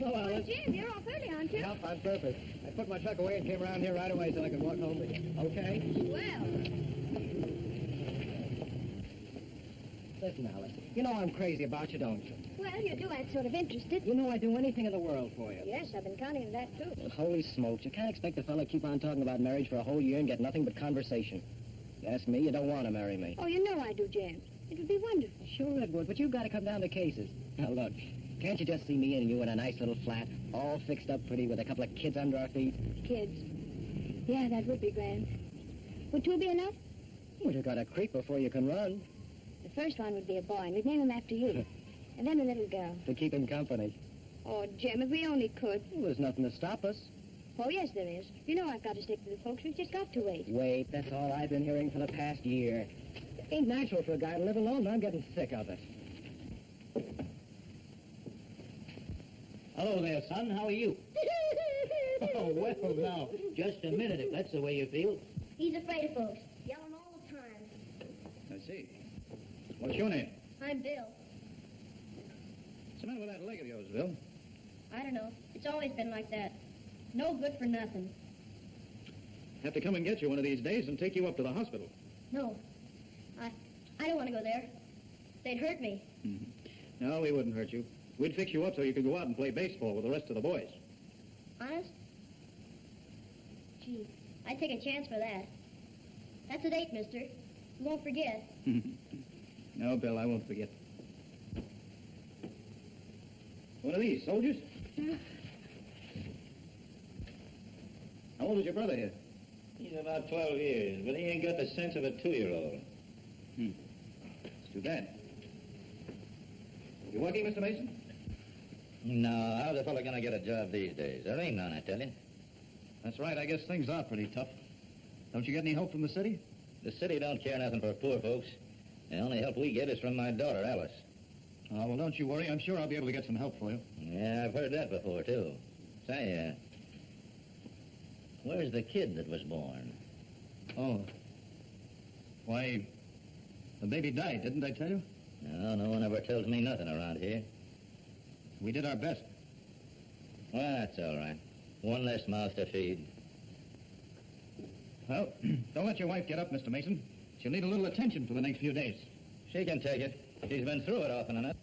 Hello, Alice. Jim, you're off early, aren't you? Yep, on purpose. I put my truck away and came around here right away so I could walk home with you. Okay? Well, Listen, Alice, you know I'm crazy about you, don't you? well, you do act sort of interested. You know I'd do anything in the world for you. Yes, I've been counting on that, too. Well, holy smokes, you can't expect a fellow to keep on talking about marriage for a whole year and get nothing but conversation. You ask me, you don't want to marry me. Oh, you know I do, Jim. It would be wonderful. Sure it would, but you've got to come down to cases. Now, look, can't you just see me and you in a nice little flat, all fixed up pretty with a couple of kids under our feet? Kids. Yeah, that would be grand. Would two be enough? Well, you got to creep before you can run. The first one would be a boy, and we'd name him after you. And then a little girl. To keep him company. Oh, Jim, if we only could. Well, there's nothing to stop us. Oh, yes, there is. You know I've got to stick to the folks. We've just got to wait. Wait, that's all I've been hearing for the past year. It ain't natural for a guy to live alone, and I'm getting sick of it. Hello there, son. How are you? Oh, well, now, just a minute, if that's the way you feel. He's afraid of folks. Yelling all the time. I see. What's your name? I'm Bill. What's the matter with that leg of yours, Bill? I don't know. It's always been like that. No good for nothing. Have to come and get you one of these days and take you up to the hospital. No. I don't want to go there. They'd hurt me. Mm-hmm. No, we wouldn't hurt you. We'd fix you up so you could go out and play baseball with the rest of the boys. Honest? Gee, I'd take a chance for that. That's a date, mister. You won't forget. No, Bill, I won't forget. What are these, soldiers? How old is your brother here? He's about 12 years, but he ain't got the sense of a 2-year-old. It's too bad. You working, Mr. Mason? No, how's a fella gonna get a job these days? There ain't none, I tell you. That's right. I guess things are pretty tough. Don't you get any help from the city? The city don't care nothing for poor folks. The only help we get is from my daughter, Alice. Oh, well, don't you worry. I'm sure I'll be able to get some help for you. Yeah, I've heard that before, too. Say, where's the kid that was born? Oh. Why, the baby died, didn't I tell you? No, no one ever tells me nothing around here. We did our best. Well, that's all right. One less mouth to feed. Well, don't let your wife get up, Mr. Mason. She'll need a little attention for the next few days. She can take it. She's been through it often enough.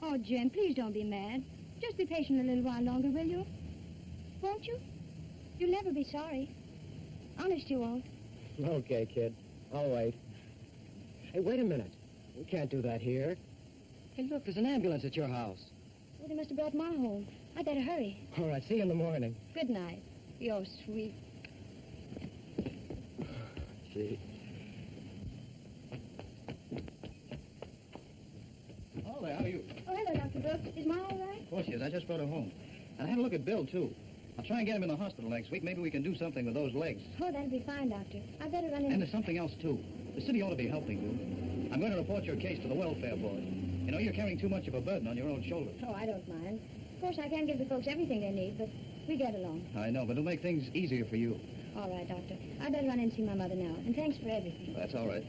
Oh, Jim, please don't be mad. Just be patient a little while longer, will you? Won't you? You'll never be sorry. Honest, you won't. Okay, kid. I'll wait. Hey, wait a minute. We can't do that here. Hey, look, there's an ambulance at your house. Well, they must have brought Ma home. I better hurry. All right, see you in the morning. Good night. You're sweet. See? Oh, there, how are you? Oh, hello, Dr. Brooks. Is Ma all right? Of course she is. I just brought her home. And I had a look at Bill, too. I'll try and get him in the hospital next week. Maybe we can do something with those legs. Oh, that'll be fine, Doctor. I better run in. And there's something else, too. The city ought to be helping you. I'm going to report your case to the welfare board. You know, you're carrying too much of a burden on your own shoulders. Oh, I don't mind. Of course, I can't give the folks everything they need, but we get along. I know, but it'll make things easier for you. All right, Doctor. I better run in and see my mother now. And thanks for everything. That's all right.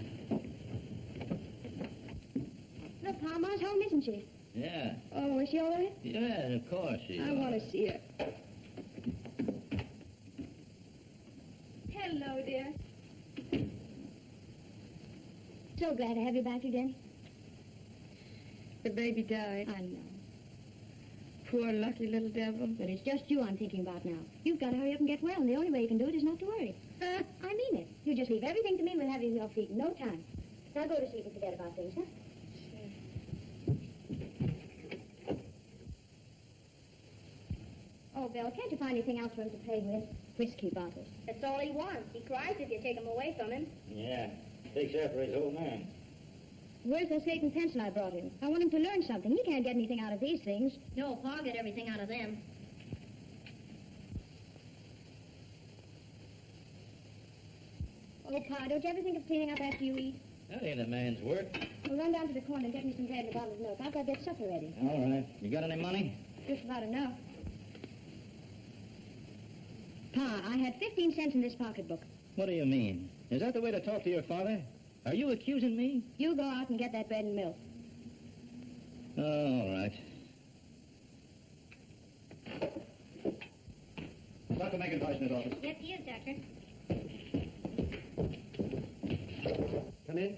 Look, Pa, Ma's home, isn't she? Yeah. Oh, is she all right? Yeah, of course she I is. want to see her. Hello, dear. So glad to have you back again. The baby died. I know. Poor lucky little devil. But it's just you I'm thinking about now. You've got to hurry up and get well, and the only way you can do it is not to worry. I mean it. You just leave everything to me and we'll have you on your feet in no time. Now go to sleep and forget about things, huh? Oh, Bill, can't you find anything else for him to play with? Whiskey bottles. That's all he wants. He cries if you take him away from him. Yeah. Takes after his old man. Where's the slate and pencil I brought him? I want him to learn something. He can't get anything out of these things. No, Pa'll get everything out of them. Oh, Pa, don't you ever think of cleaning up after you eat? That ain't a man's work. Well, run down to the corner and get me some bread and a bottle of milk. I've got to get supper ready. All right. You got any money? Just about enough. Pa, I had 15 cents in this pocketbook. What do you mean? Is that the way to talk to your father? Are you accusing me? You go out and get that bread and milk. All right. Dr. McIntosh in his office. Yes, he is, Doctor. Come in.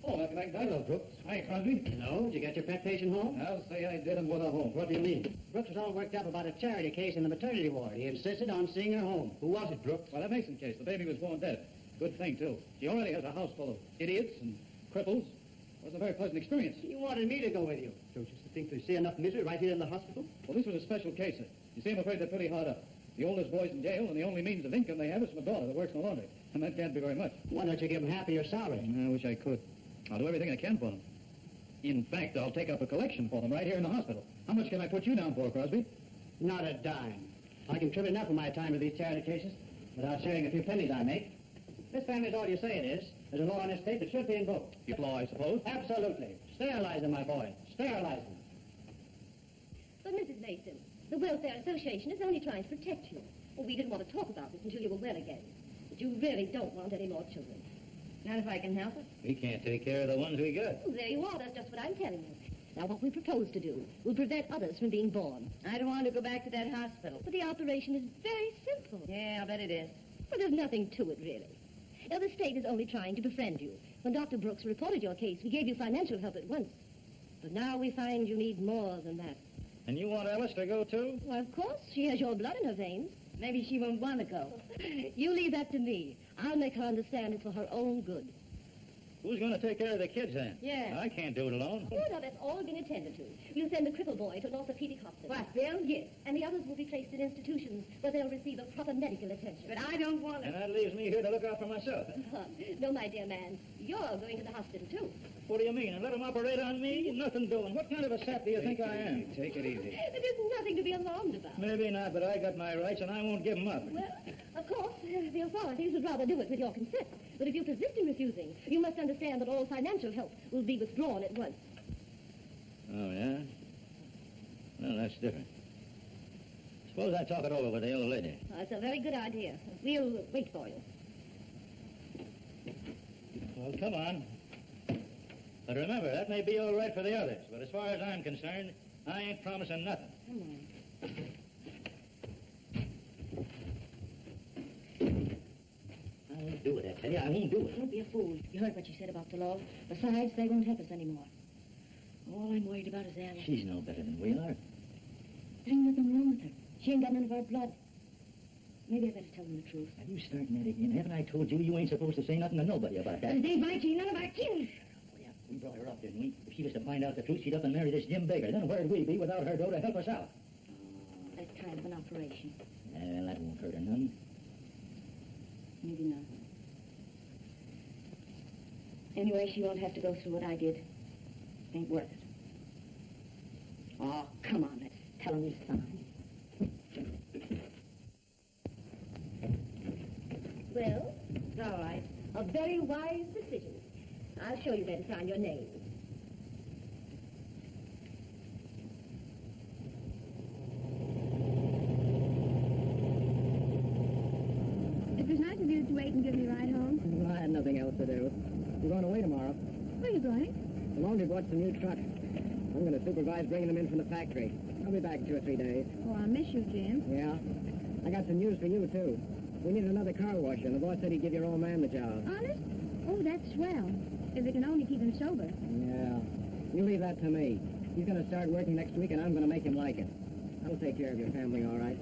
Oh, Dr. McIntosh. Hello, Brooks. Hi, Crosby. No, did you get your pet patient home? I'll say I did and what a home. What do you mean? Brooks was all worked up about a charity case in the maternity ward. He insisted on seeing her home. Who was it, Brooks? Well, that Mason case. The baby was born dead. Good thing, too. She already has a house full of idiots and cripples. It was a very pleasant experience. You wanted me to go with you. Don't you think we see enough misery right here in the hospital? Well, this was a special case. You see, I'm afraid they're pretty hard up. The oldest boy's in jail, and the only means of income they have is from a daughter that works in the laundry. And that can't be very much. Why don't you give him half of your salary? I wish I could. I'll do everything I can for them. In fact, I'll take up a collection for them right here in the hospital. How much can I put you down for, Crosby? Not a dime. I contribute enough of my time to these charity cases without sharing a few pennies I make. This family's all you say it is. There's a law on this state that should be invoked. Your law, I suppose. Absolutely. Sterilize them, my boy. Sterilize them. But, Mrs. Mason, the Welfare Association is only trying to protect you. Well, we didn't want to talk about this until you were well again. But you really don't want any more children. Not if I can help it. We can't take care of the ones we got. Well, there you are. That's just what I'm telling you. Now, what we propose to do will prevent others from being born. I don't want to go back to that hospital. But the operation is very simple. Yeah, I'll bet it is. Well, there's nothing to it, really. Now, the state is only trying to befriend you. When Dr. Brooks reported your case, we gave you financial help at once. But now we find you need more than that. And you want Alice to go, too? Well, of course, she has your blood in her veins. Maybe she won't want to go. You leave that to me. I'll make her understand it's for her own good. Who's going to take care of the kids, then? Yeah. I can't do it alone. Oh, no, that's all been attended to. We'll send the cripple boy to an orthopedic hospital. What, Bill? Yes, and the others will be placed in institutions where they'll receive a proper medical attention. But I don't want And to. that leaves me here to look out for myself. No, my dear man, you're going to the hospital, too. What do you mean? And let them operate on me? Nothing doing. What kind of a sap do you think I am? Take it easy. There's nothing to be alarmed about. Maybe not, but I got my rights, and I won't give them up. Well, of course, the authorities would rather do it with your consent. But if you persist in refusing, you must understand that all financial help will be withdrawn at once. Oh, yeah? Well, that's different. Suppose I talk it over with the old lady. That's a very good idea. We'll wait for you. Well, come on. But remember, that may be all right for the others, but as far as I'm concerned, I ain't promising nothing. Come on. I won't do it, I tell you. I won't do it. Don't be a fool. You heard what she said about the law. Besides, they won't help us anymore. All I'm worried about is Alice. She's no better than we are. There ain't nothing wrong with her. She ain't got none of our blood. Maybe I better tell them the truth. Are you starting that again? Haven't I told you you ain't supposed to say nothing to nobody about that? But they might see none of our kin. Oh, yeah, we brought her up, didn't we? If she was to find out the truth, she'd up and marry this Jim Baker. Then where'd we be without her dough to help us out? That's kind of an operation. Well, that won't hurt her none. Maybe not. Anyway, she won't have to go through what I did. Ain't worth it. Oh, come on, let's tell him he's fine. Well, it's all right. A very wise decision. I'll show you where to sign your name. It was nice of you to wait and give me a ride home. Well, I had nothing else to do. We're going away tomorrow. Where are you going? The laundry bought some new trucks. I'm going to supervise bringing them in from the factory. I'll be back in 2 or 3 days. Oh, I'll miss you, Jim. Yeah? I got some news for you, too. We need another car washer, and the boss said he'd give your old man the job. Honest? Oh, that's swell. If we can only keep him sober. Yeah. You leave that to me. He's going to start working next week, and I'm going to make him like it. I'll take care of your family, all right?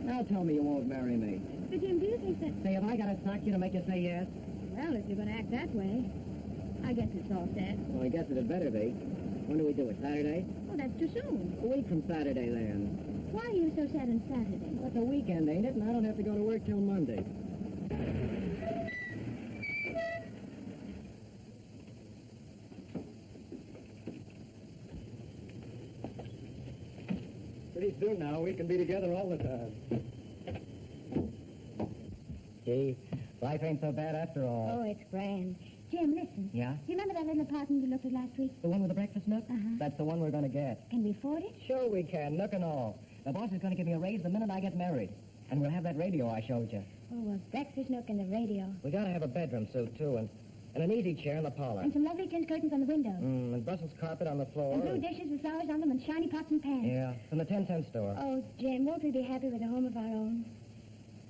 Now tell me you won't marry me. But, Jim, do you think that... Say, have I got to sock you to make you say yes? Well, if you're going to act that way, I guess it's all set. Well, I guess it'd better be. When do we do it, Saturday? Oh, that's too soon. A week from Saturday, then. Why are you so sad on Saturday? Well, it's a weekend, ain't it? And I don't have to go to work till Monday. Pretty soon now, we can be together all the time. Gee, life ain't so bad after all. Oh, it's grand. Jim, listen. Yeah? Do you remember that little apartment we looked at last week? The one with the breakfast nook? Uh-huh. That's the one we're going to get. Can we afford it? Sure we can, nook and all. The boss is going to give me a raise the minute I get married. And we'll have that radio I showed you. Oh, a breakfast nook and the radio. We got to have a bedroom suit, too, and And an easy chair in the parlor. And some lovely tint curtains on the window. And Brussels carpet on the floor. And blue dishes with flowers on them and shiny pots and pans. Yeah, from the 10-cent store. Oh, Jim, won't we be happy with a home of our own?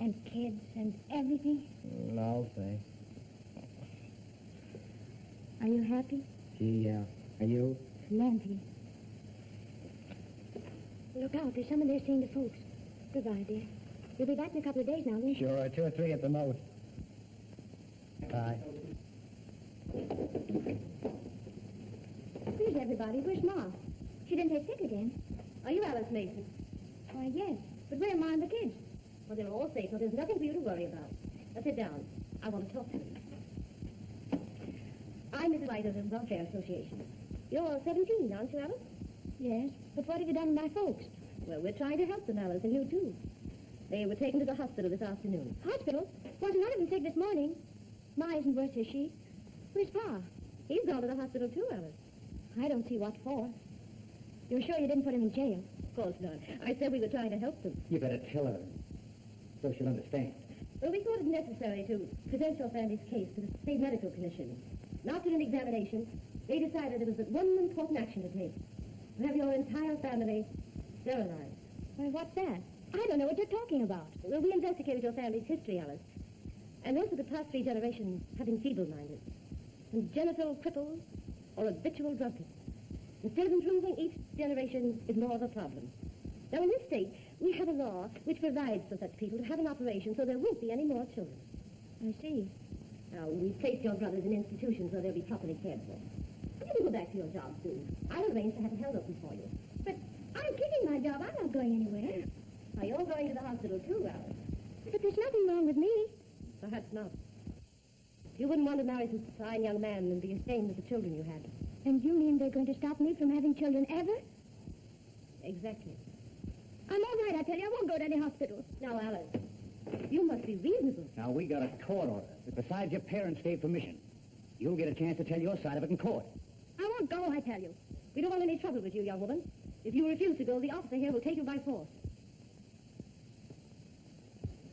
And kids and everything? I'll say. Are you happy? Gee, yeah. Are you? Plenty. Look out, there's someone there seeing the folks. Goodbye, dear. You'll be back in a couple of days now, won't you? Sure, 2 or 3 at the most. Bye. Where's everybody? Where's Ma? She didn't take sick again. Are you Alice Mason? Why, yes. But where are Ma and the kids? Well, they're all safe, so there's nothing for you to worry about. Now sit down. I want to talk to you. I'm Mrs. White of the Welfare Association. You're 17, aren't you, Alice? Yes. But what have you done with my folks? Well, we're trying to help them, Alice, and you too. They were taken to the hospital this afternoon. Hospital? Wasn't one of them sick this morning? Ma isn't worse, is she? Where's Pa? He's gone to the hospital too, Alice. I don't see what for. You're sure you didn't put him in jail? Of course not. I said we were trying to help them. You better tell her, so she'll understand. Well, we thought it necessary to present your family's case to the State Medical Commission. And after an examination, they decided there was but one important action to take. To have your entire family sterilized. Why, what's that? I don't know what you're talking about. Well, we investigated your family's history, Alice. And most of the past 3 generations have been feeble-minded, congenital cripples, or habitual drunkards. Instead of improving, each generation is more of a problem. Now, in this state, we have a law which provides for such people to have an operation so there won't be any more children. I see. Now, we've placed your brothers in institutions where they'll be properly cared for. You can go back to your job soon. I'll arrange to have it held open for you. But I'm keeping my job. I'm not going anywhere. Now, you're going to the hospital too, Alice. But there's nothing wrong with me. Perhaps not. You wouldn't want to marry some fine young man and be ashamed of the children you had. And you mean they're going to stop me from having children ever? Exactly. I'm all right, I tell you. I won't go to any hospital. Now, Alice, you must be reasonable. Now, we got a court order that besides your parents gave permission, you'll get a chance to tell your side of it in court. I won't go, I tell you. We don't want any trouble with you, young woman. If you refuse to go, the officer here will take you by force.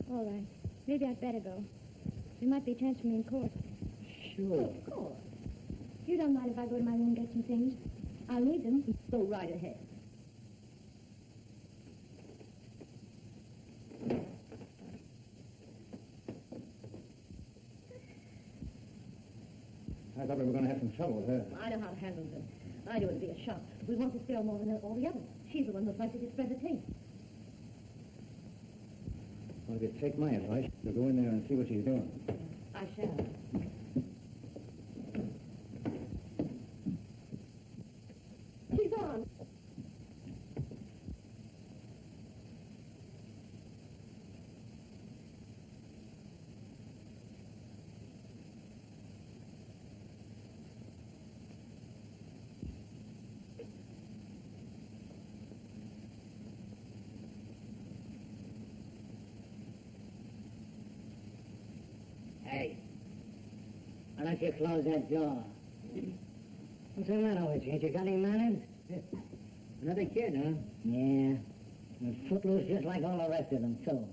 All right. Maybe I'd better go. There might be a chance for me in court. Sure. Of course. You don't mind if I go to my room and get some things? I'll need them. Go right ahead. I thought we were going to have some trouble with her. I know how to handle them. I knew it would be a shock. We want to spare more than all the others. She's the one most likely to spread the tape. Well, if you take my advice, you'll go in there and see what she's doing. I shall. She's on. Hey, why don't you close that door? What's the matter with you? Ain't you got any manners? Another kid, huh? Yeah. And footloose just like all the rest of them, too.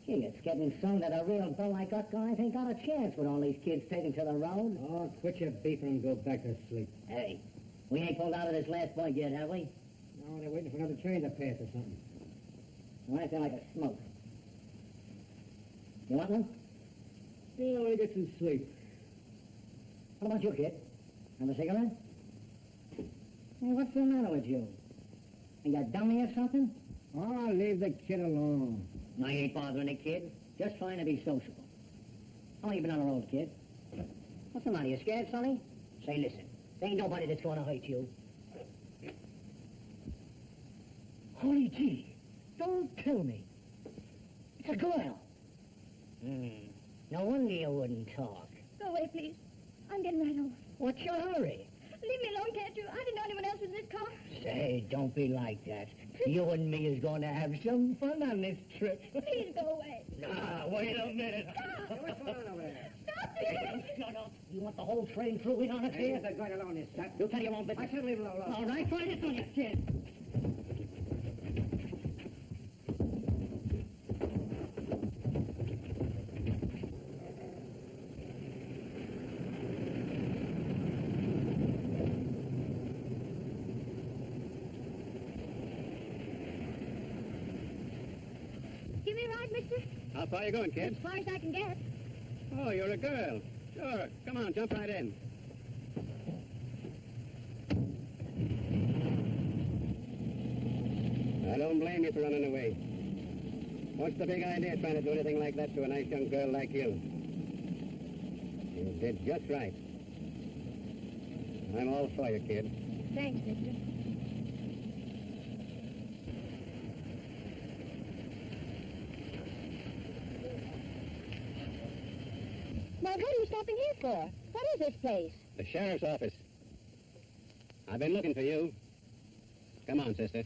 Gee, it's getting so that a real bull like us guys ain't got a chance with all these kids taken to the road. Oh, quit your beefing and go back to sleep. Hey, we ain't pulled out of this last point yet, have we? No, they're waiting for another train to pass or something. Why is there like a smoke? You want one? Yeah, I want to get some sleep. What about you, kid? Have a cigarette? Hey, what's the matter with you? You got dummy or something? Oh, leave the kid alone. I ain't bothering the kid. Just trying to be sociable. How long you been on the road, kid? What's the matter? You scared, Sonny? Say, listen. There ain't nobody that's going to hurt you. Holy gee. Don't tell me. It's a girl. No wonder you wouldn't talk. Go away, please. I'm getting right over. What's your hurry? Leave me alone, can't you? I didn't know anyone else was in this car. Say, don't be like that. You and me is going to have some fun on this trip. Please go away. Nah, wait a minute. Stop. What's going on over there? Stop it. Shut up. You want the whole train through in on us here? They're going alone this time. You'll tell your own business. I should leave it alone. All right, try this on you, kid. me a ride, mister? How far you going, kid? As far as I can get. Oh, you're a girl. Sure. Come on, jump right in. I don't blame you for running away. What's the big idea trying to do anything like that to a nice young girl like you? You did just right. I'm all for you, kid. Thanks, mister. Now, what are you stopping here for? What is this place? The sheriff's office. I've been looking for you. Come on, sister.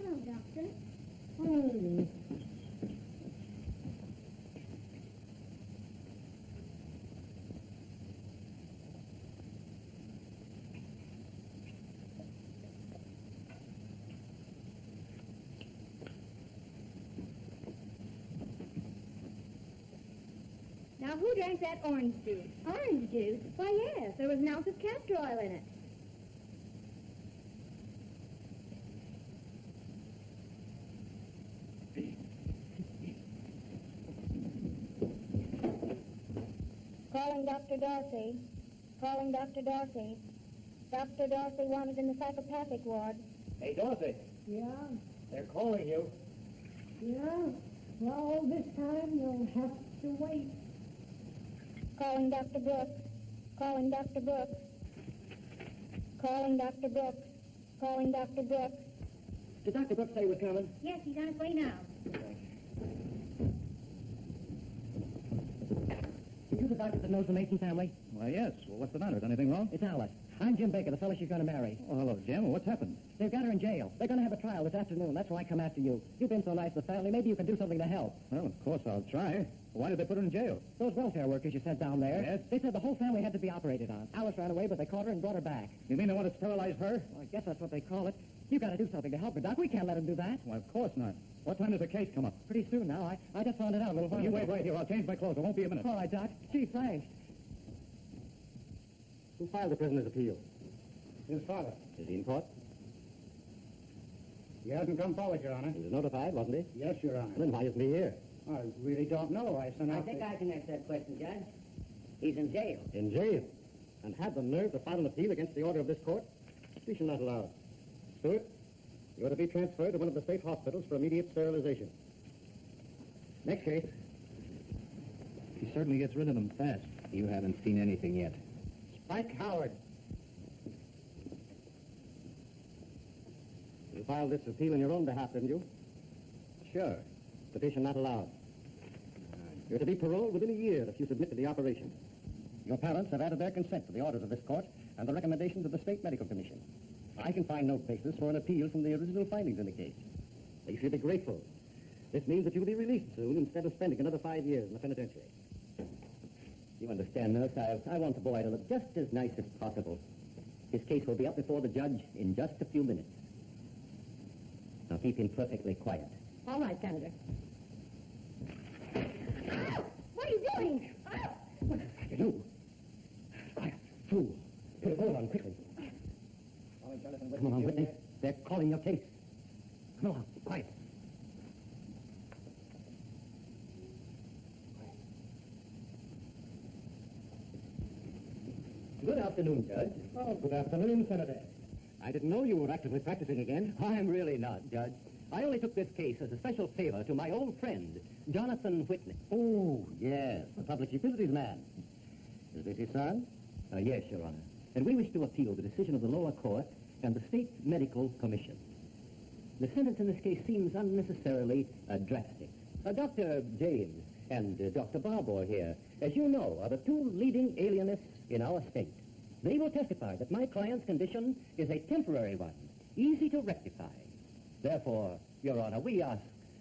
Hello, Doctor. Now, who drank that orange juice? Orange juice? Why, yes. There was an ounce of castor oil in it. Calling Dr. Dorsey. Calling Dr. Dorsey. Dr. Dorsey wanted in the psychopathic ward. Hey, Dorothy. Yeah? They're calling you. Yeah? Well, this time you'll have to wait. Calling Dr. Brooks. Calling Dr. Brooks. Calling Dr. Brooks. Calling Dr. Brooks. Did Dr. Brooks say he was coming? Yes, he's on his way now. Are you the doctor that knows the Mason family? Why, yes. Well, what's the matter? Is anything wrong? It's Alice. I'm Jim Baker, the fellow she's going to marry. Oh, hello, Jim. Well, what's happened? They've got her in jail. They're going to have a trial this afternoon. That's why I come after you. You've been so nice to the family. Maybe you can do something to help. Well, of course I'll try. Why did they put her in jail? Those welfare workers you sent down there. Yes? They said the whole family had to be operated on. Alice ran away, but they caught her and brought her back. You mean they want to sterilize her? Well, I guess that's what they call it. You got to do something to help her, Doc. We can't let them do that. Why, of course not. What time does the case come up? Pretty soon now. I just found it out a little while You ago. wait right here. I'll change my clothes. It won't be a minute. All right, Doc. Gee, thanks. Who filed the prisoner's appeal? His father. Is he in court? He hasn't come forward, Your Honor. He was notified, wasn't he? Yes, Your Honor. Then why isn't he here? I really don't know. I sent I out think the... I can answer that question, Judge. He's in jail. In jail. And had the nerve to file an appeal against the order of this court? We shall not allow it. Stewart, you are to be transferred to one of the state hospitals for immediate sterilization. Next case. He certainly gets rid of them fast. You haven't seen anything yet. Spike Howard. You filed this appeal on your own behalf, didn't you? Sure. Petition not allowed. You're to be paroled within a year if you submit to the operation. Your parents have added their consent to the orders of this court and the recommendations of the State Medical Commission. I can find no basis for an appeal from the original findings in the case. They should be grateful. This means that you'll be released soon instead of spending another 5 years in the penitentiary. You understand, nurse, I want the boy to look just as nice as possible. His case will be up before the judge in just a few minutes. Now keep him perfectly quiet. All right, Senator. What are you doing? You! Quiet, fool. Put it on quickly. Come on, Whitney. They're calling your case. Come on, quiet. Good afternoon, Judge. Oh, good afternoon, Senator. I didn't know you were actively practicing again. I'm really not, Judge. I only took this case as a special favor to my old friend, Jonathan Whitney. Oh, yes, the public utilities man. Is this his son? Yes, Your Honor. And we wish to appeal the decision of the lower court and the State Medical Commission. The sentence in this case seems unnecessarily drastic. Dr. James and Dr. Barbour here, as you know, are the two leading alienists in our state. They will testify that my client's condition is a temporary one, easy to rectify. Therefore, Your Honor, we ask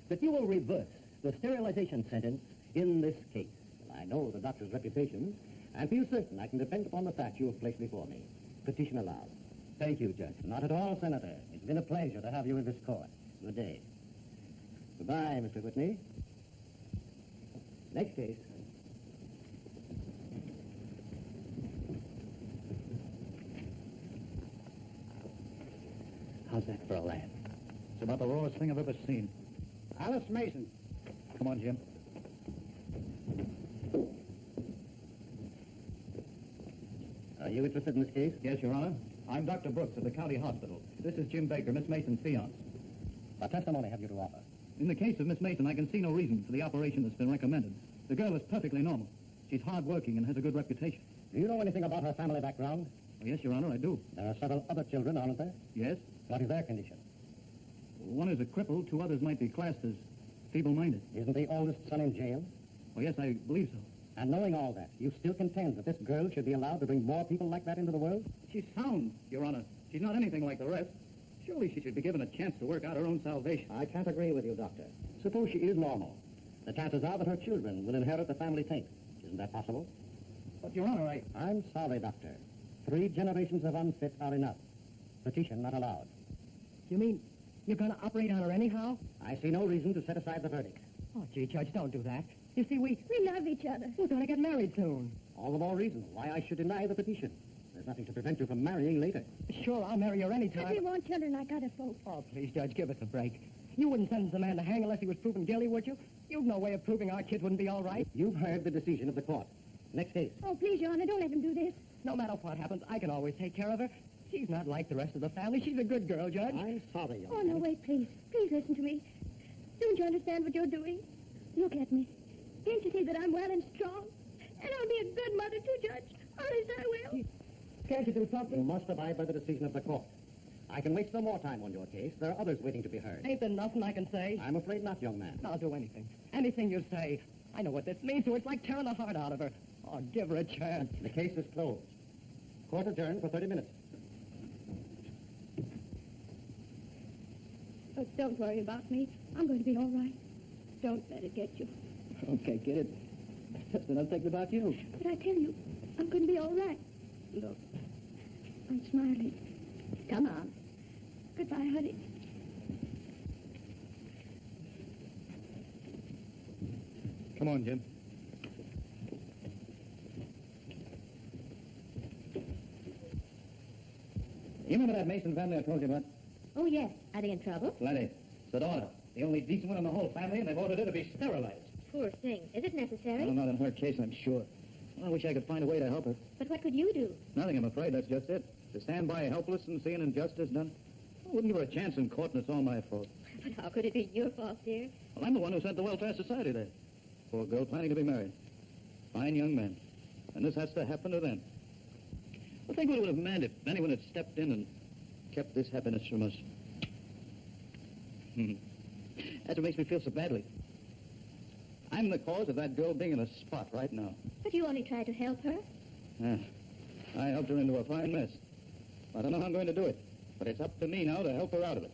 that you will reverse the sterilization sentence in this case. I know the doctor's reputation, and feel certain I can depend upon the facts you have placed before me. Petition allowed. Thank you, Judge. Not at all, Senator. It's been a pleasure to have you in this court. Good day. Goodbye, Mr. Whitney. Next case. How's that for a laugh? It's about the rawest thing I've ever seen. Alice Mason. Come on, Jim. Are you interested in this case? Yes, Your Honor. I'm Dr. Brooks of the county hospital. This is Jim Baker, Miss Mason's fiance. What testimony have you to offer? In the case of Miss Mason, I can see no reason for the operation that's been recommended. The girl is perfectly normal. She's hard-working and has a good reputation. Do you know anything about her family background? Oh, yes, Your Honor, I do. There are several other children, aren't there? Yes? What is their condition? One is a cripple. 2 others might be classed as feeble-minded. Isn't the oldest son in jail? Oh, yes, I believe so. And knowing all that, you still contend that this girl should be allowed to bring more people like that into the world? She's sound, Your Honor. She's not anything like the rest. Surely she should be given a chance to work out her own salvation. I can't agree with you, Doctor. Suppose she is normal. The chances are that her children will inherit the family taint. Isn't that possible? But, Your Honor, I'm sorry, Doctor. 3 generations of unfit are enough. Petition not allowed. You mean you're going to operate on her anyhow? I see no reason to set aside the verdict. Oh, gee, Judge, don't do that. You see, we love each other. we're going to get married soon. All the more reason why I should deny the petition. There's nothing to prevent you from marrying later. Sure, I'll marry her any If we time. want children like other folks. Oh, please, Judge, give us a break. You wouldn't sentence a man to hang unless he was proven guilty, would you? You've no way of proving our kids wouldn't be all right. You've heard the decision of the court. Next case. Oh, please, Your Honor, don't let him do this. No matter what happens, I can always take care of her. She's not like the rest of the family. She's a good girl, Judge. I'm sorry, young Oh, man. no, wait, please. Please listen to me. Don't you understand what you're doing? Look at me. Can't you see that I'm well and strong? And I'll be a good mother, too, Judge. Honest, I will. Can't you do You something? must abide by the decision of the court. I can waste no more time on your case. There are others waiting to be heard. Ain't there nothing I can say? I'm afraid not, young man. I'll do anything. Anything you say. I know what this means, so it's like tearing the heart out of her. Oh, give her a chance. The case is closed. Court adjourned for 30 minutes. Oh, don't worry about me. I'm going to be all right. Don't let it get you. Okay, kid, it's just enough thinking about you. But I tell you, I'm going to be all right. Look, I'm smiling. Come on. Goodbye, honey. Come on, Jim. You remember that Mason family I told you about? Oh, yes. Are they in trouble? Plenty. It's the daughter. The only decent one in the whole family, and they've ordered her to be sterilized. Poor thing. Is it necessary? Well, not in her case, I'm sure. Well, I wish I could find a way to help her. But what could you do? Nothing, I'm afraid. That's just it. To stand by helpless and seeing injustice done. I wouldn't give her a chance in court, and it's all my fault. But how could it be your fault, dear? Well, I'm the one who sent the Welfare Society there. Poor girl planning to be married. Fine young man. And this has to happen to them. I think what it would have meant if anyone had stepped in and kept this happiness from us. That's what makes me feel so badly. I'm the cause of that girl being in a spot right now. But you only tried to help her. Yeah. I helped her into a fine mess. I don't know how I'm going to do it, but it's up to me now to help her out of it.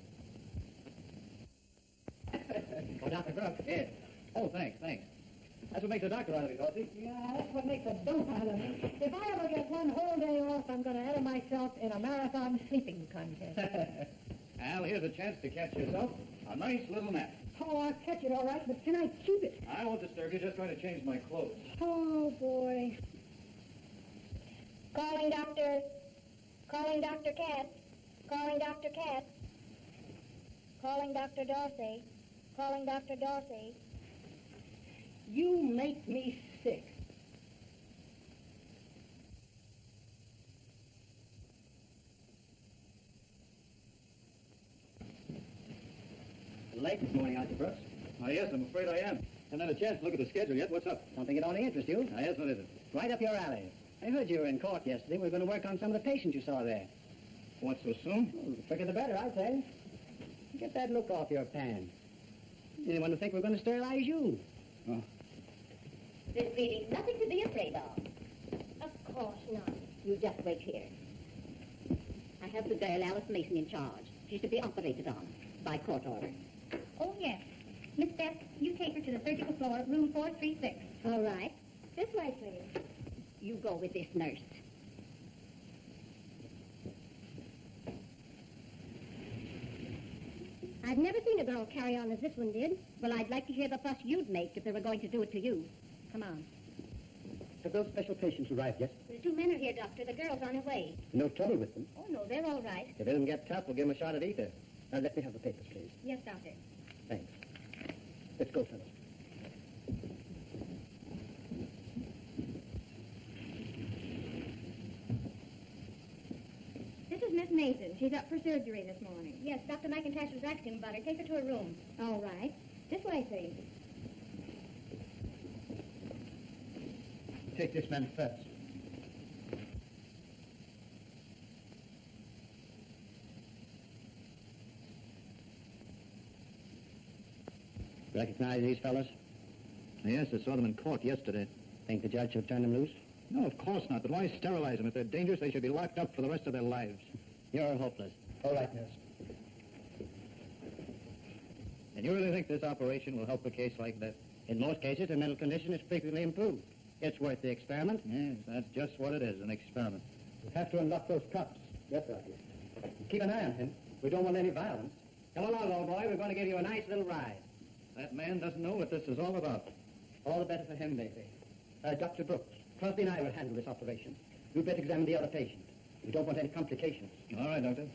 Oh, Dr. Brooks. Yes. Oh, thanks. That's what makes a doctor out of me, Dorsey. Yeah, that's what makes a dope out of me. If I ever get one whole day off, I'm going to enter myself in a marathon sleeping contest. Al, here's a chance to catch yourself a nice little nap. Oh, I'll catch it all right, but can I keep it? I won't disturb you, just trying to change my clothes. Oh, boy. Calling Dr. Katz. Calling Dr. Katz. Calling Dr. Dorsey. Calling Dr. Dorsey. You make me sick. Late this morning, aren't you, Brooks? Oh, yes, I'm afraid I am. Haven't had a chance to look at the schedule yet. What's up? Something that only interests you. Ah, yes, what is it? Right up your alley. I heard you were in court yesterday. We were going to work on some of the patients you saw there. What, so soon? Oh, the quicker the better, I'd say. Get that look off your pan. Anyone would think we're going to sterilize you. There's really nothing to be afraid of. Of course not. You just wait here. I have the girl Alice Mason in charge. She's to be operated on by court order. Oh, yes. Miss Beth, you take her to the surgical floor, room 436. All right. This way, please. You go with this nurse. I've never seen a girl carry on as this one did. Well, I'd like to hear the fuss you'd make if they were going to do it to you. Come on. Have those special patients arrived yet? The two men are here, Doctor. The girl's on her way. No trouble with them. Oh, no, they're all right. If they don't get tough, we'll give them a shot at ether. Now, let me have the papers, please. Yes, Doctor. Thanks. Let's go, fellows. This is Miss Mason. She's up for surgery this morning. Yes, Dr. McIntosh was asking about her. Take her to her room. All right. This way, please. Take this man first. Recognize these fellows? Yes, I saw them in court yesterday. Think the judge should turn them loose? No, of course not. But why sterilize them? If they're dangerous, they should be locked up for the rest of their lives. You're hopeless. All right, nurse. And you really think this operation will help a case like that? In most cases, their mental condition is frequently improved. It's worth the experiment. Yes, that's just what it is, an experiment. You have to unlock those cuffs. Yes, sir. Keep an eye on him. We don't want any violence. Come along, old boy. We're going to give you a nice little ride. That man doesn't know what this is all about. All the better for him, maybe. Dr. Brooks, Crosby and I will handle this operation. You better examine the other patient. We don't want any complications. All right, Doctor.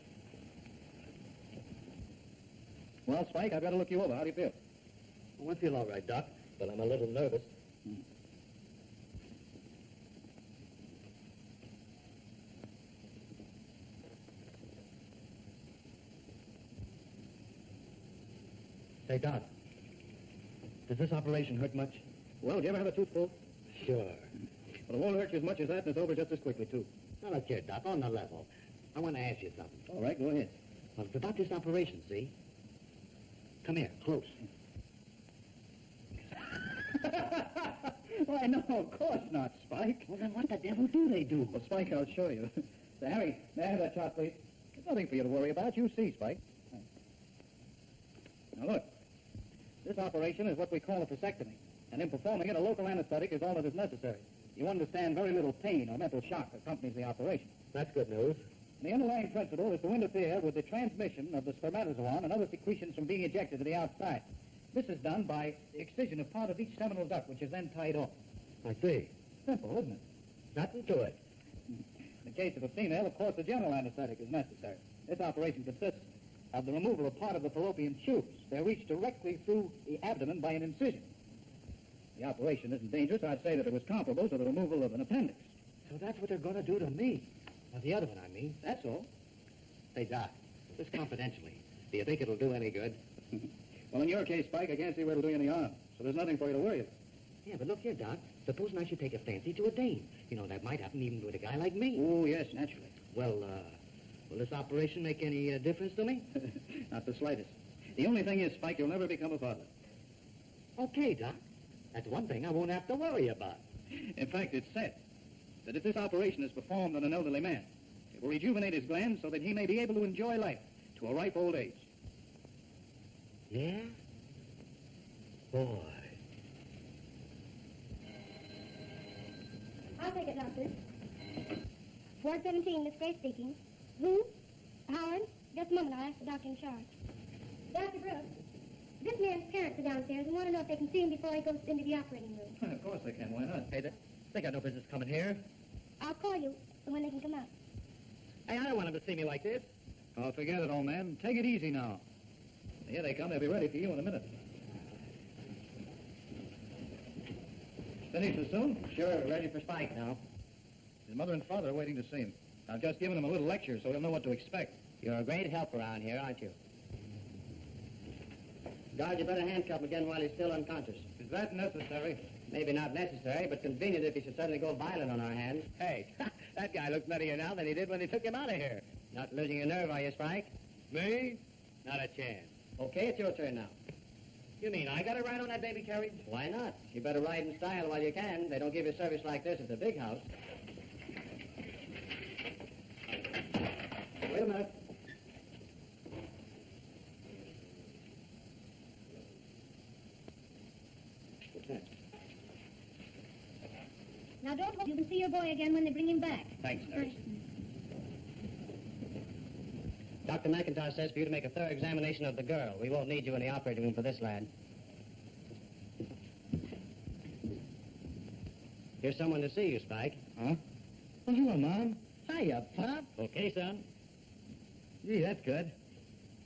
Well, Spike, I've got to look you over. How do you feel? Oh, I feel all right, Doc, but I'm a little nervous. Say, Doc, does this operation hurt much? Well, do you ever have a tooth pulled? Sure. Well, it won't hurt you as much as that, and it's over just as quickly, too. Now, look here, Doc, on the level. I want to ask you something. All right, go ahead. Well, it's about this operation, see? Come here, close. Why, no, of course not, Spike. Well, then what the devil do they do? Well, Spike, I'll show you. Say, Harry, may I have that chart, please? There's nothing for you to worry about. You see, Spike. Now, look. This operation is what we call a vasectomy. And in performing it, a local anesthetic is all that is necessary. You understand very little pain or mental shock accompanies the operation. That's good news. The underlying principle is to interfere with the transmission of the spermatozoon and other secretions from being ejected to the outside. This is done by the excision of part of each seminal duct, which is then tied off. I see. Simple, isn't it? Nothing to it. In the case of a female, of course, a general anesthetic is necessary. This operation consists of the removal of part of the fallopian tubes. They're reached directly through the abdomen by an incision. The operation isn't dangerous. I'd say that it was comparable to the removal of an appendix. So that's what they're going to do to me. Well, the other one, I mean. That's all. Say, Doc, just confidentially, do you think it'll do any good? Well, in your case, Spike, I can't see where it'll do you any harm. So there's nothing for you to worry about. Yeah, but look here, Doc. Supposing I should take a fancy to a dame. You know, that might happen even with a guy like me. Oh, yes, naturally. Well, will this operation make any difference to me? Not the slightest. The only thing is, Spike, you'll never become a father. Okay, Doc. That's one thing I won't have to worry about. In fact, it's said that if this operation is performed on an elderly man, it will rejuvenate his glands so that he may be able to enjoy life to a ripe old age. Yeah? Boy. I'll take it, Doctor. Ward 17, Miss Grace speaking. Who? Howard? Just a moment, I'll ask the doctor in charge. Dr. Brooks, this man's parents are downstairs and want to know if they can see him before he goes into the operating room. Of course they can. Why not? Hey, they got no business coming here. I'll call you when they can come out. Hey, I don't want them to see me like this. Oh, forget it, old man. Take it easy now. Here they come. They'll be ready for you in a minute. Finished as soon? Sure, ready for Spike now. His mother and father are waiting to see him. I've just given him a little lecture so he'll know what to expect. You're a great help around here, aren't you? Guard, you better handcuff him again while he's still unconscious. Is that necessary? Maybe not necessary, but convenient if he should suddenly go violent on our hands. Hey, that guy looks nuttier now than he did when they took him out of here. Not losing your nerve, are you, Spike? Me? Not a chance. Okay, it's your turn now. You mean I got to ride on that baby carriage? Why not? You better ride in style while you can. They don't give you service like this at the big house. Wait a minute. Now, don't hold. You can see your boy again when they bring him back. Thanks, nurse. Dr. McIntosh says for you to make a thorough examination of the girl. We won't need you in the operating room for this, lad. Here's someone to see you, Spike. Huh? Well, hello, Mom. Hiya, Pop. Okay, son? Gee, that's good.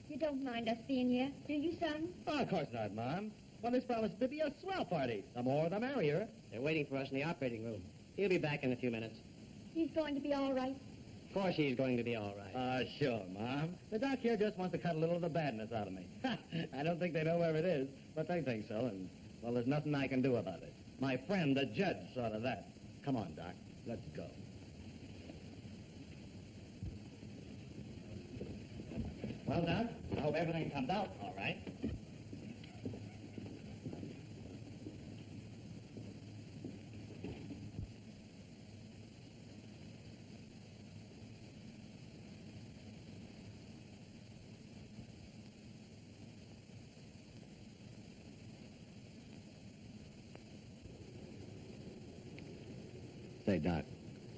You don't mind us being here, do you, son? Oh, of course not, Mom. Well, this promised to be a swell party. The more, the merrier. They're waiting for us in the operating room. He'll be back in a few minutes. He's going to be all right. Of course he's going to be all right. Sure, Mom. The doc here just wants to cut a little of the badness out of me. I don't think they know where it is, but they think so, and, well, there's nothing I can do about it. My friend, the judge, saw to that. Come on, Doc. Let's go. Well, Doc, I hope everything comes out all right. Say, Doc,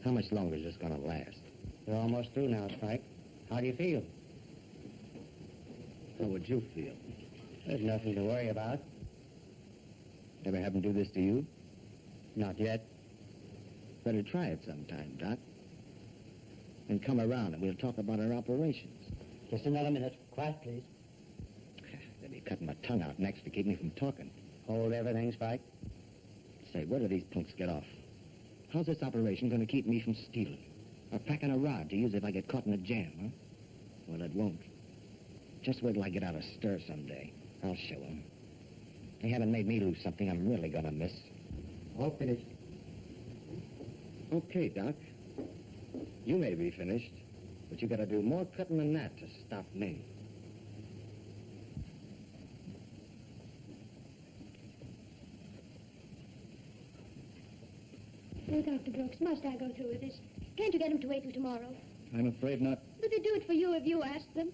how much longer is this going to last? We're almost through now, Spike. How do you feel? How would you feel? There's nothing to worry about. Ever happen to do this to you? Not yet. Better try it sometime, Doc. And come around and we'll talk about our operations. Just another minute. Quiet, please. They'll be cutting my tongue out next to keep me from talking. Hold everything, Spike. Say, where do these punks get off? How's this operation going to keep me from stealing? Or packing a rod to use if I get caught in a jam, huh? Well, it won't. Just wait till I get out of stir someday. I'll show them. They haven't made me lose something I'm really going to miss. All finished. Okay, Doc. You may be finished, but you got to do more cutting than that to stop me. Oh, Dr. Brooks, must I go through with this? Can't you get him to wait till tomorrow? I'm afraid not. But they do it for you if you ask them.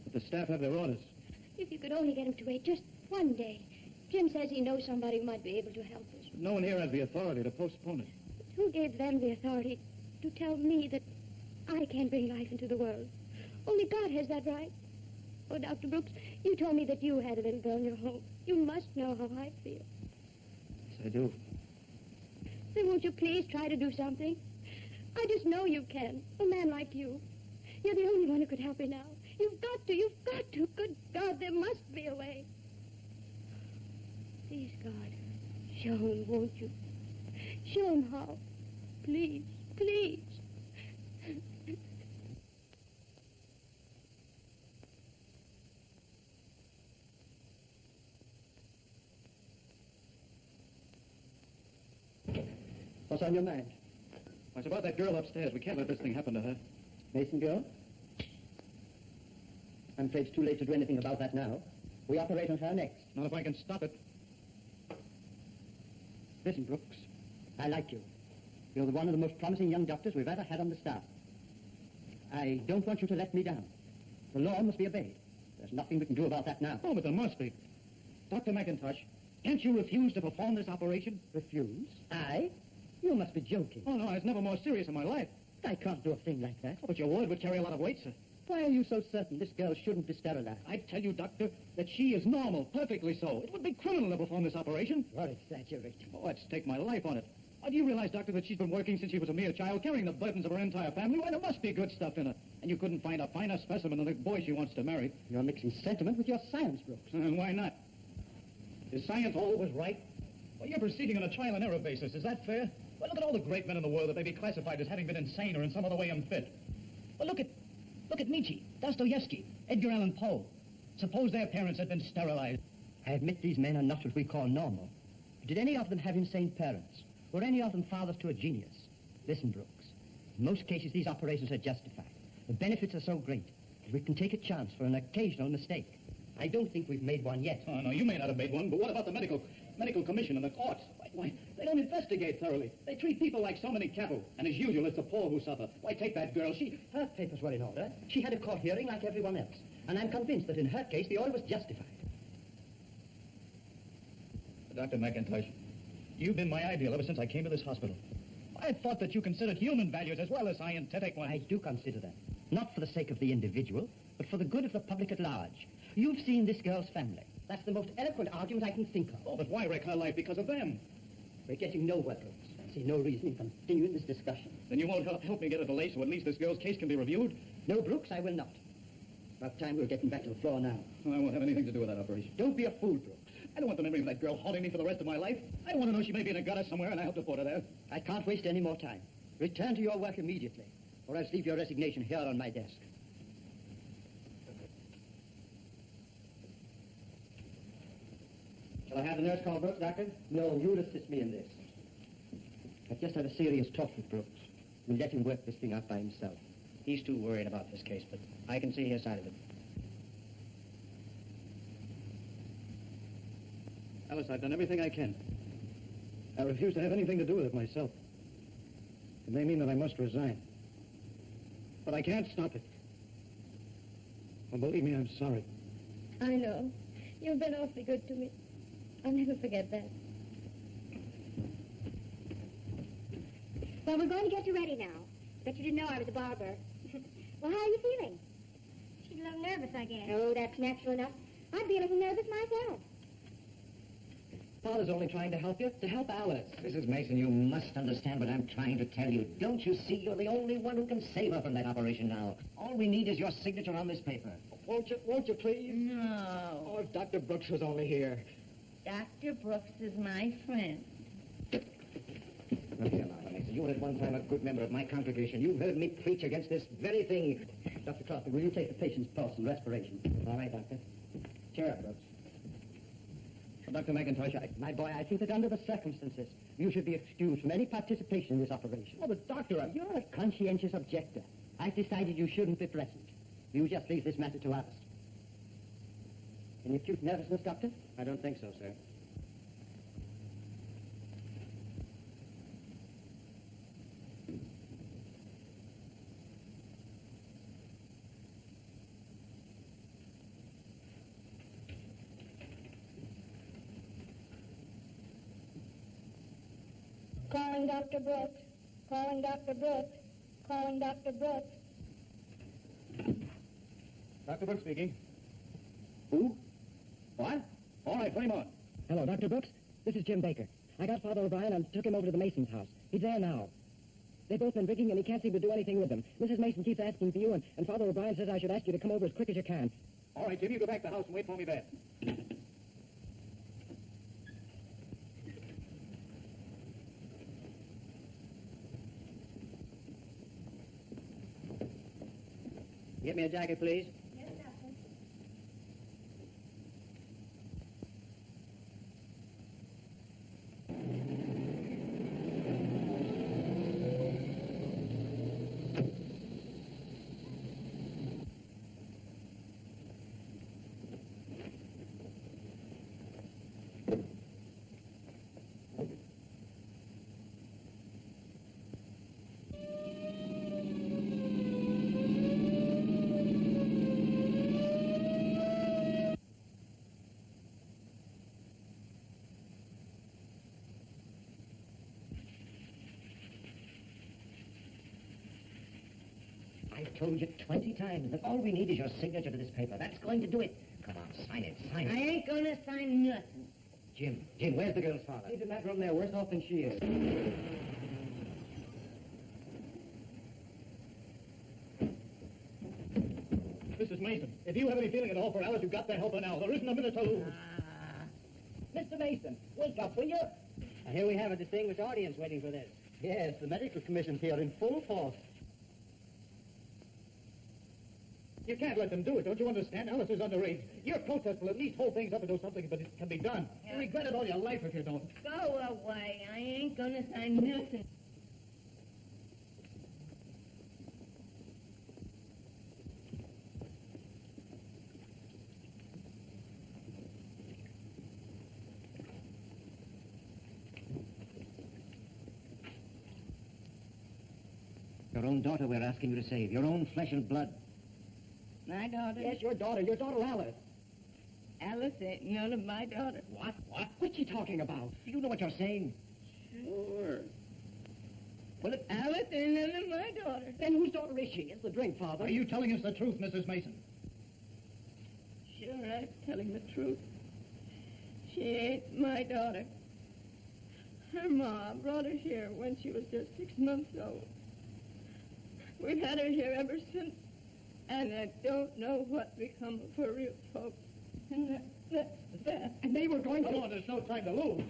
But the staff have their orders. If you could only get him to wait just one day. Jim says he knows somebody who might be able to help us. But no one here has the authority to postpone it. Who gave them the authority to tell me that I can't bring life into the world? Only God has that right. Oh, Dr. Brooks, you told me that you had a little girl in your home. You must know how I feel. Yes, I do. Then won't you please try to do something? I just know you can. A man like you. You're the only one who could help me now. You've got to. Good God, there must be a way. Please, God, show him, won't you? Show him how. Please, please. What's on your mind? It's about that girl upstairs. We can't let this thing happen to her. Mason girl? I'm afraid it's too late to do anything about that now. We operate on her next. Not if I can stop it. Listen, Brooks, I like you. You're one of the most promising young doctors we've ever had on the staff. I don't want you to let me down. The law must be obeyed. There's nothing we can do about that now. Oh, but there must be. Dr. McIntosh, can't you refuse to perform this operation? Refuse? I? You must be joking. Oh, no, I was never more serious in my life. I can't do a thing like that. Oh, but your word would carry a lot of weight, sir. Why are you so certain this girl shouldn't be sterilized? I tell you, Doctor, that she is normal, perfectly so. It would be criminal to perform this operation. You're exaggerating. Oh, let's take my life on it. Do you realize, Doctor, that she's been working since she was a mere child, carrying the burdens of her entire family? Why, there must be good stuff in her. And you couldn't find a finer specimen than the boy she wants to marry. You're mixing sentiment with your science, Brooks. And why not? Is science always right? Well, you're proceeding on a trial and error basis. Is that fair? Well, look at all the great men in the world that may be classified as having been insane or in some other way unfit. Well, look at Nietzsche, Dostoevsky, Edgar Allan Poe. Suppose their parents had been sterilized. I admit these men are not what we call normal. Did any of them have insane parents? Were any of them fathers to a genius? Listen, Brooks, in most cases these operations are justified. The benefits are so great that we can take a chance for an occasional mistake. I don't think we've made one yet. Oh, no, you may not have made one, but what about the medical commission and the courts? Why, they don't investigate thoroughly. They treat people like so many cattle. And as usual, it's the poor who suffer. Why, take that girl. Her papers were in order. She had a court hearing like everyone else. And I'm convinced that in her case, the order was justified. Dr. McIntosh, you've been my ideal ever since I came to this hospital. I thought that you considered human values as well as scientific ones. I do consider that. Not for the sake of the individual, but for the good of the public at large. You've seen this girl's family. That's the most eloquent argument I can think of. Oh, but why wreck her life because of them? We're getting nowhere, Brooks. I see no reason in continuing this discussion. Then you won't help me get a delay so at least this girl's case can be reviewed? No, Brooks, I will not. About time we were getting back to the floor now. I won't have anything to do with that operation. Don't be a fool, Brooks. I don't want the memory of that girl haunting me for the rest of my life. I want to know she may be in a gutter somewhere and I helped to put her there. I can't waste any more time. Return to your work immediately, or else leave your resignation here on my desk. Shall I have the nurse call Brooks, Doctor? No, you'll assist me in this. I've just had a serious talk with Brooks. We'll let him work this thing out by himself. He's too worried about this case, but I can see his side of it. Alice, I've done everything I can. I refuse to have anything to do with it myself. It may mean that I must resign. But I can't stop it. Well, believe me, I'm sorry. I know. You've been awfully good to me. I'll never forget that. Well, we're going to get you ready now. Bet you didn't know I was a barber. Well, how are you feeling? She's a little nervous, I guess. Oh, that's natural enough. I'd be a little nervous myself. Father's only trying to help you, to help Alice. Mrs. Mason, you must understand what I'm trying to tell you. Don't you see you're the only one who can save her from that operation now? All we need is your signature on this paper. Won't you please? No. Oh, if Dr. Brooks was only here. Dr. Brooks is my friend. Look here, Martha Mason. You were at one time a good member of my congregation. You've heard me preach against this very thing. Dr. Crosby, will you take the patient's pulse and respiration? All right, Doctor. Cheer up, Brooks. Well, Dr. McIntosh, my boy, I think that under the circumstances, you should be excused from any participation in this operation. Oh, but Doctor, You're a conscientious objector. I've decided you shouldn't be present. You just leave this matter to us. Any acute nervousness, Doctor? I don't think so, sir. Calling Dr. Brooks. Calling Dr. Brooks. Calling Dr. Brooks. Dr. Brooks speaking. Who? What? All right, put him on. Hello, Dr. Brooks. This is Jim Baker. I got Father O'Brien and took him over to the Mason's house. He's there now. They've both been drinking and he can't seem to do anything with them. Mrs. Mason keeps asking for you, and Father O'Brien says I should ask you to come over as quick as you can. All right, Jim, you go back to the house and wait for me there. Get me a jacket, please. Yes, Doctor. I've told you 20 times that all we need is your signature to this paper. That's going to do it. Come on, sign it, sign I it. ain't gonna sign nothing. Jim, where's the girl's father? He's in that room there, worse off than she is. Mrs. Mason, if you have any feeling at all for Alice, you've got to help her now. There isn't a minute to lose. Mr. Mason, wake up, will you? Here we have a distinguished audience waiting for this. Yes, the medical commission's here in full force. You can't let them do it, don't you understand? Alice is underage. Your protest will at least hold things up until something but it can be done. You'll regret it all your life if you don't. Go away. I ain't gonna sign nothing. Your own daughter we're asking you to save. Your own flesh and blood. My daughter? Yes, your daughter Alice. Alice ain't none of my daughter. What? What's she talking about? Do you know what you're saying? Sure. Well, it... Alice ain't none of my daughter. Then whose daughter is she? It's the drink, Father. Are you telling us the truth, Mrs. Mason? Sure, I'm telling the truth. She ain't my daughter. Her ma brought her here when she was just 6 months old. We've had her here ever since, and I don't know what become of her real folks. And that's that. And they were going to... Come on, there's no time to lose.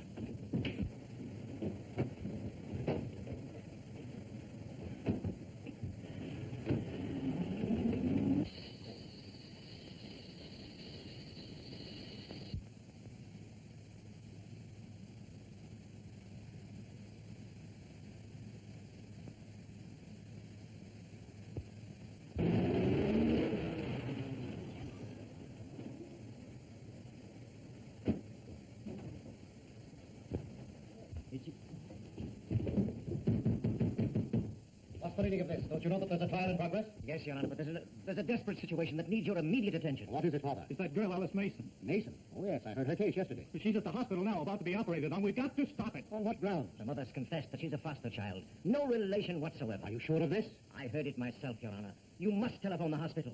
What's the meaning of this? Don't you know that there's a trial in progress? Yes, Your Honor, but there's a desperate situation that needs your immediate attention. What is it, Father? It's that girl, Alice Mason. Mason? Oh, yes, I heard her case yesterday. She's at the hospital now, about to be operated on. We've got to stop it. On what grounds? The mother's confessed that she's a foster child. No relation whatsoever. Are you sure of this? I heard it myself, Your Honor. You must telephone the hospital.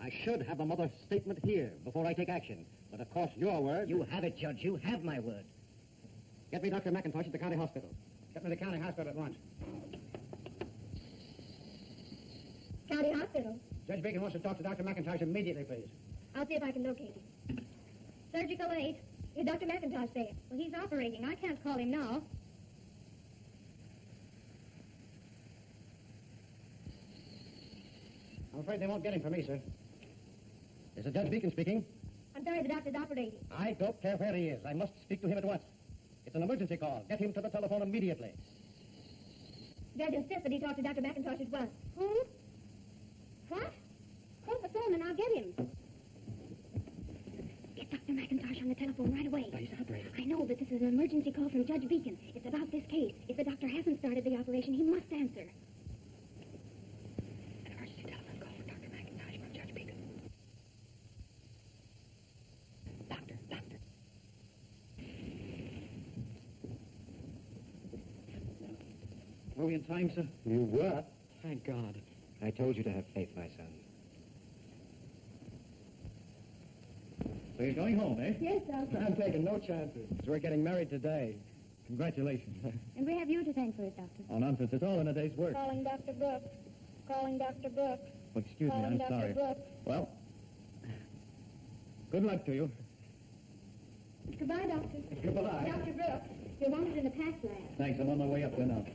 I should have the mother's statement here before I take action. But of course, your word... You have it, Judge. You have my word. Get me Dr. McIntosh at the county hospital. Get me to the county hospital at once. County hospital. Judge Beacon wants to talk to Dr. McIntosh immediately, please. I'll see if I can locate him. Surgical aid. Is Dr. McIntosh there? Well, he's operating. I can't call him now. I'm afraid they won't get him for me, sir. This is Judge Beacon speaking. I'm sorry, the doctor's operating. I don't care where he is. I must speak to him at once. It's an emergency call. Get him to the telephone immediately. Judge insists that he talk to Dr. McIntosh at once. Who? What? Hold the phone and I'll get him. Get Dr. McIntosh on the telephone right away. But he's operating. I know, but this is an emergency call from Judge Beacon. It's about this case. If the doctor hasn't started the operation, he must answer. An emergency telephone call for Dr. McIntosh from Judge Beacon. Doctor. Were we in time, sir? You were? Thank God. I told you to have faith, my son. So you're going home, eh? Yes, doctor. I'm taking no chances. We're getting married today. Congratulations. And we have you to thank for it, doctor. Oh, nonsense. It's all in a day's work. Calling Dr. Brooks. Calling Dr. Brooks. Well, excuse me, I'm Dr. sorry. Brooks. Well, good luck to you. Goodbye, doctor. Goodbye. Dr. Brooks, you're wanted in the path lab. Thanks, I'm on my way up there now.